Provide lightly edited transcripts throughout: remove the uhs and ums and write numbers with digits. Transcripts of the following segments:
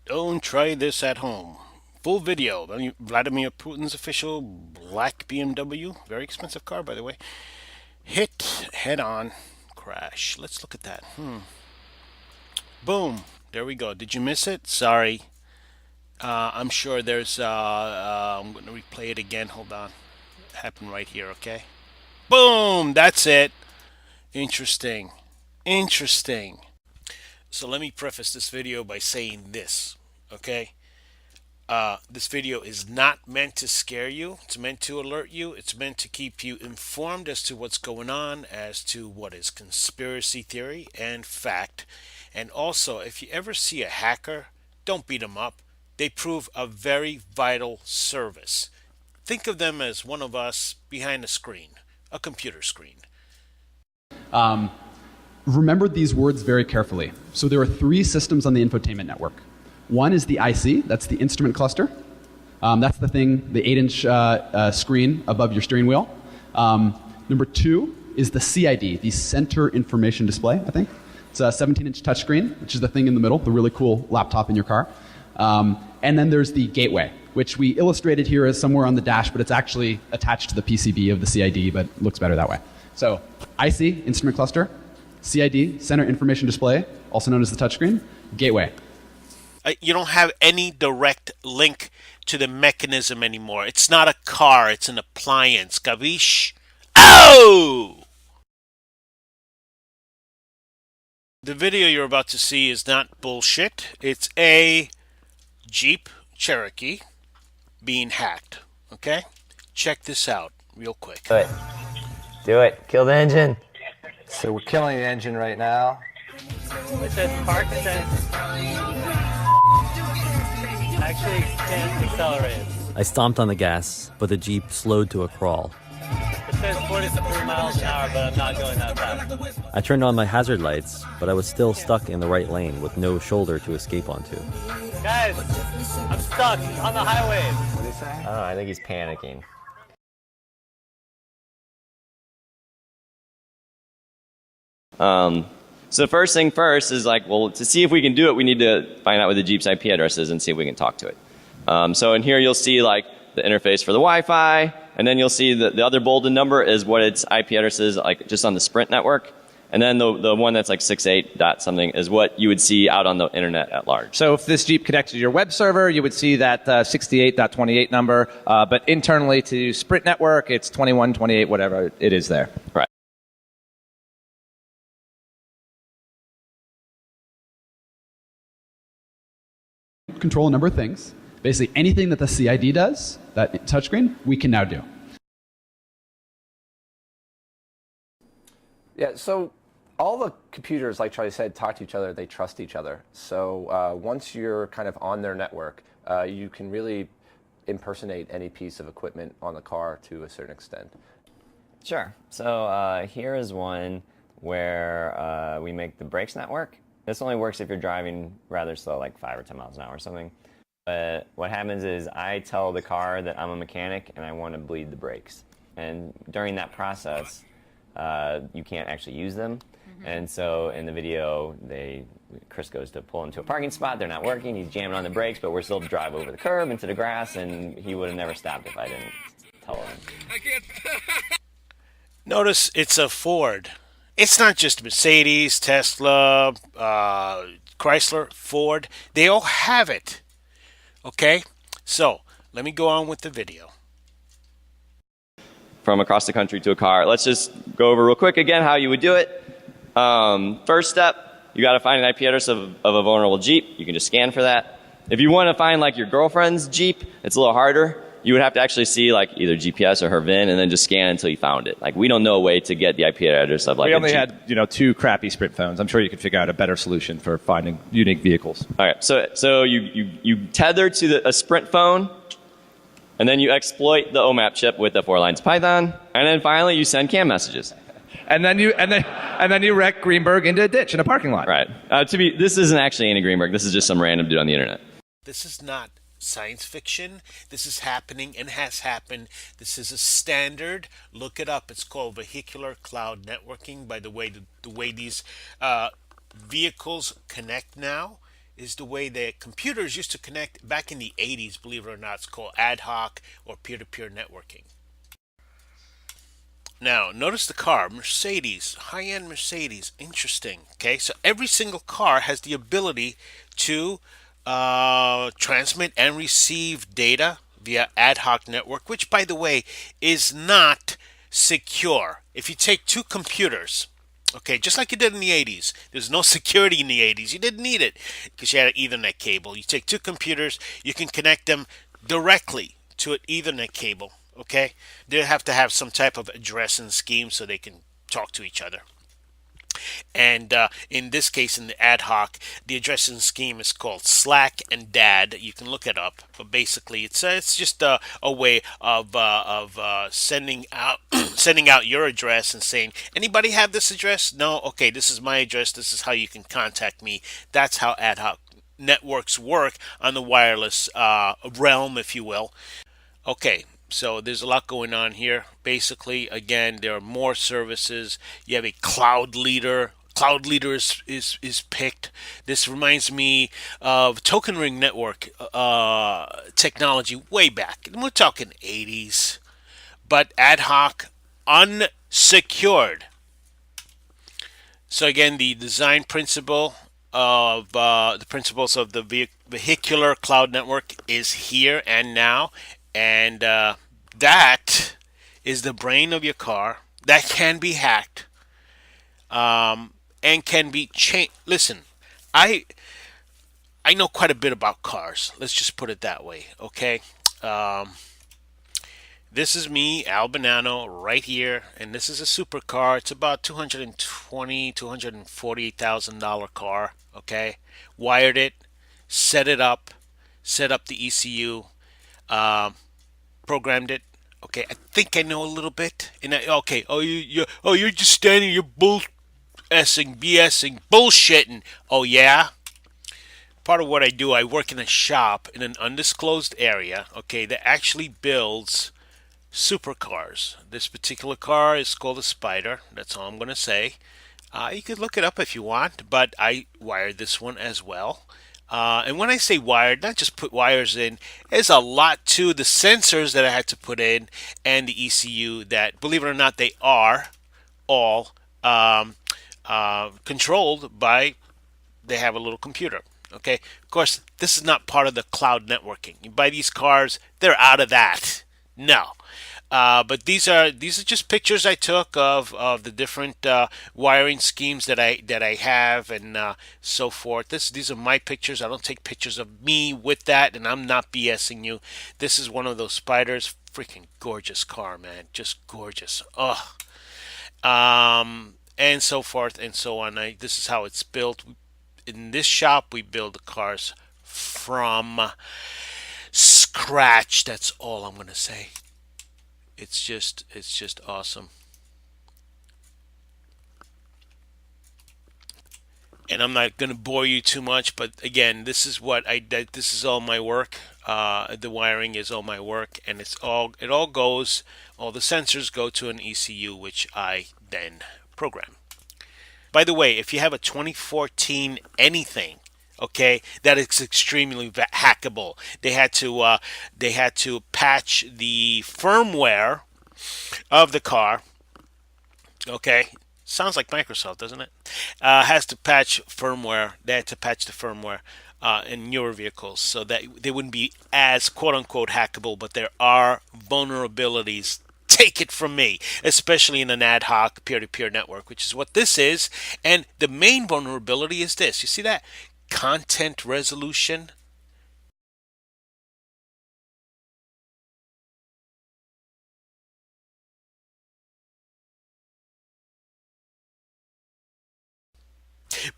Don't try this at home. Full video. Vladimir Putin's official black BMW, very expensive car, by the way, hit head on crash. Let's look at that. Boom. There we go. Did you miss it? Sorry. I'm sure there's. I'm going to replay it again. Hold on. It happened right here, okay? Boom. That's it. Interesting. Interesting. So let me preface this video by saying this, okay? This video is not meant to scare you. It's meant to alert you. It's meant to keep you informed as to what's going on, as to what is conspiracy theory and fact. And also, if you ever see a hacker, don't beat them up. They prove a very vital service. Think of them as one of us behind a screen, a computer screen. Remember these words very carefully. So there are three systems on the infotainment network. One is the IC, that's the instrument cluster. That's the thing, the 8-inch screen above your steering wheel. Number two is the CID, the center information display, I think. It's a 17-inch touchscreen, which is the thing in the middle, the really cool laptop in your car. And then there's the gateway, which we illustrated here as somewhere on the dash, but it's actually attached to the PCB of the CID, but looks better that way. So IC, instrument cluster, CID, center information display, also known as the touchscreen, gateway. You don't have any direct link to the mechanism anymore. It's not a car, it's an appliance. Gavish? Oh! The video you're about to see is not bullshit. It's a Jeep Cherokee being hacked. Okay? Check this out real quick. Do it. Do it. Kill the engine. So we're killing the engine right now. It says park sense. Actually can't accelerate. I stomped on the gas, but the Jeep slowed to a crawl. It says 43 miles an hour, but I'm not going that fast. I turned on my hazard lights, but I was still stuck in the right lane with no shoulder to escape onto. Guys, I'm stuck on the highway. What did he say? I don't know, I think he's panicking. So the first thing first is like, well, to see if we can do it, we need to find out what the Jeep's IP address is and see if we can talk to it. So in here you'll see like the interface for the Wi-Fi, and then you'll see the other bolded number is what its IP address is, like just on the Sprint network. And then the one that's like 68 dot something is what you would see out on the internet at large. So if this Jeep connected to your web server, you would see that 68.28 number, but internally to Sprint network, it's 2128, whatever it is there. Right. Control a number of things. Basically anything that the CID does, that touchscreen, we can now do. Yeah, so all the computers, like Charlie said, talk to each other. They trust each other. So once you're kind of on their network, you can really impersonate any piece of equipment on the car to a certain extent. Sure. So here is one where we make the brakes network. This only works if you're driving rather slow, like 5 or 10 miles an hour or something. But what happens is I tell the car that I'm a mechanic and I want to bleed the brakes. And during that process, you can't actually use them. Mm-hmm. And so in the video, Chris goes to pull into a parking spot. They're not working. He's jamming on the brakes, but we're still to drive over the curb into the grass, and he would have never stopped if I didn't tell him. Notice it's a Ford. It's not just Mercedes, Tesla, Chrysler, Ford. They all have it. Okay? So, let me go on with the video. From across the country to a car. Let's just go over real quick again how you would do it. First step, you got to find an IP address of a vulnerable Jeep. You can just scan for that. If you want to find like your girlfriend's Jeep, it's a little harder. You would have to actually see like either GPS or her VIN and then just scan until you found it. Like we don't know a way to get the IP address of like We only a Jeep. had, 2 crappy Sprint phones. I'm sure you could figure out a better solution for finding unique vehicles. All right, so you tether to a Sprint phone, and then you exploit the OMAP chip with the 4 lines of Python, and then finally you send CAN messages. And then you wreck Greenberg into a ditch in a parking lot. Right. This isn't actually Andy Greenberg. This is just some random dude on the internet. This is not science fiction. This is happening and has happened. This is a standard. Look it up. It's called vehicular cloud networking. By the way, the way these vehicles connect now is the way that computers used to connect back in the 80s, believe it or not. It's called ad hoc or peer-to-peer networking. Now, notice the car, Mercedes, high-end Mercedes. Interesting. Okay, so every single car has the ability to transmit and receive data via ad hoc network, which, by the way, is not secure. If you take two computers, okay, just like you did in the 80s, there's no security in the 80s. You didn't need it because you had an Ethernet cable. You take two computers, you can connect them directly to an Ethernet cable. Okay, they have to have some type of addressing scheme so they can talk to each other. And in this case, in the ad hoc, the addressing scheme is called Slack and DAD. You can look it up, but basically, it's just a way of sending out sending out your address and saying, anybody have this address? No, okay, this is my address. This is how you can contact me. That's how ad hoc networks work on the wireless realm, if you will. Okay, so there's a lot going on here. Basically, again, there are more services. You have a cloud leader. Cloud leader is picked. This reminds me of token ring network technology way back. We're talking 80s, but ad hoc, unsecured. So again, the design principle of the principles of the vehicular cloud network is here and now, and that is the brain of your car that can be hacked, and can be changed. Listen, I I know quite a bit about cars. Let's just put it that way, okay? Um, this is me, Al Bonanno, right here, and this is a supercar. It's about $248,000 car. Okay, wired it, set it up, set up the ECU, um, programmed it. Okay, I think I know a little bit. Okay, you're just standing, you're bull essing, BSing, bullshitting. Oh yeah. Part of what I do, I work in a shop in an undisclosed area. Okay, that actually builds supercars. This particular car is called a Spider. That's all I'm going to say. You could look it up if you want, but I wired this one as well. And when I say wired, not just put wires in, there's a lot to the sensors that I had to put in and the ECU that, believe it or not, they are all controlled by, they have a little computer. Okay, of course, this is not part of the cloud networking. You buy these cars, they're out of that. No. But these are just pictures I took of the different wiring schemes that I have and so forth. These are my pictures. I don't take pictures of me with that, and I'm not BSing you. This is one of those Spiders. Freaking gorgeous car, man. Just gorgeous. Ugh. And so forth and so on. This is how it's built. In this shop, we build the cars from scratch. That's all I'm gonna say. It's just awesome. And I'm not going to bore you too much, but again, this is what this is all my work. The wiring is all my work, and it all goes, all the sensors go to an ECU, which I then program. By the way, if you have a 2014 anything, okay, that is extremely hackable. They had to patch the firmware of the car. Okay, sounds like Microsoft, doesn't it? Has to patch firmware. They had to patch the firmware in newer vehicles so that they wouldn't be as quote unquote hackable. But there are vulnerabilities. Take it from me, especially in an ad hoc peer-to-peer network, which is what this is. And the main vulnerability is this. You see that? Content resolution.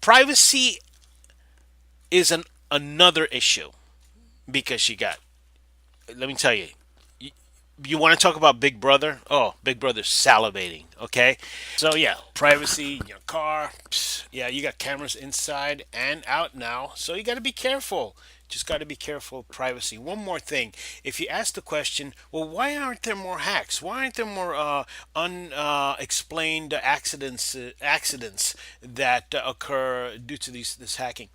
Privacy is another issue because let me tell you, you want to talk about Big Brother? Oh, Big Brother's salivating, okay? So yeah, privacy in your car. Yeah, you got cameras inside and out now, so you got to be careful. Just got to be careful of privacy. One more thing. If you ask the question, well, why aren't there more hacks? Why aren't there more unexplained accidents that occur due to this hacking?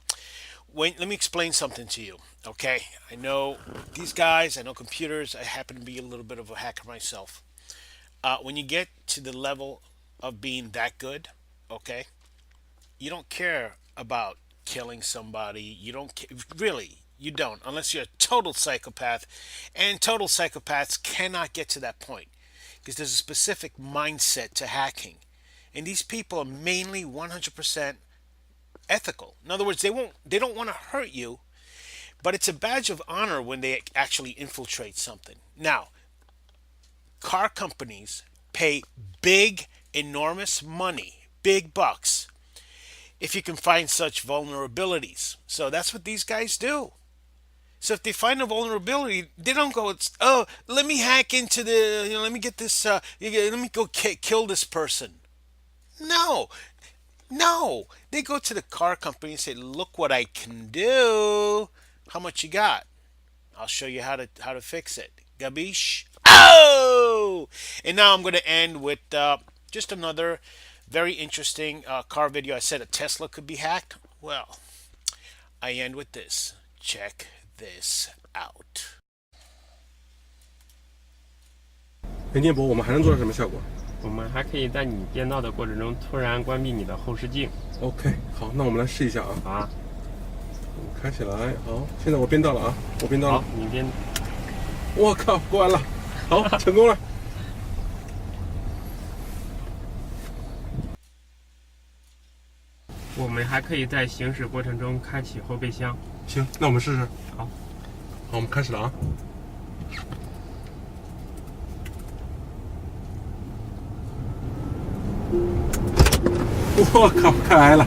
let me explain something to you. Okay, I know these guys. I know computers. I happen to be a little bit of a hacker myself. When you get to the level of being that good, okay, you don't care about killing somebody. You don't really. You don't, unless you're a total psychopath, and total psychopaths cannot get to that point because there's a specific mindset to hacking, and these people are mainly 100% ethical. In other words, they don't want to hurt you, but it's a badge of honor when they actually infiltrate something. Now, car companies pay big, enormous money, big bucks, if you can find such vulnerabilities. So that's what these guys do. So if they find a vulnerability, they don't go, oh, let me hack into let me get this, let me go kill this person. No, no. They go to the car company and say, look what I can do. How much you got? I'll show you how to fix it. Gabish? Oh! And now I'm going to end with just another very interesting car video. I said a Tesla could be hacked. Well, I end with this. Check this out. 哎，聂博，我们还能做到什么效果我们还可以在你变道的过程中突然关闭你的后视镜。 ？OK，好，那我们来试一下啊。好啊，开起来，好，现在我变道了啊，我变道了好。，你变。我靠，过完了，好，成功了。我们还可以在行驶过程中开启后备箱。行，那我们试试。好，好，我们开始了啊。我靠，开了，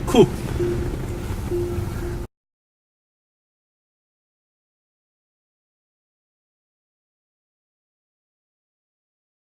酷。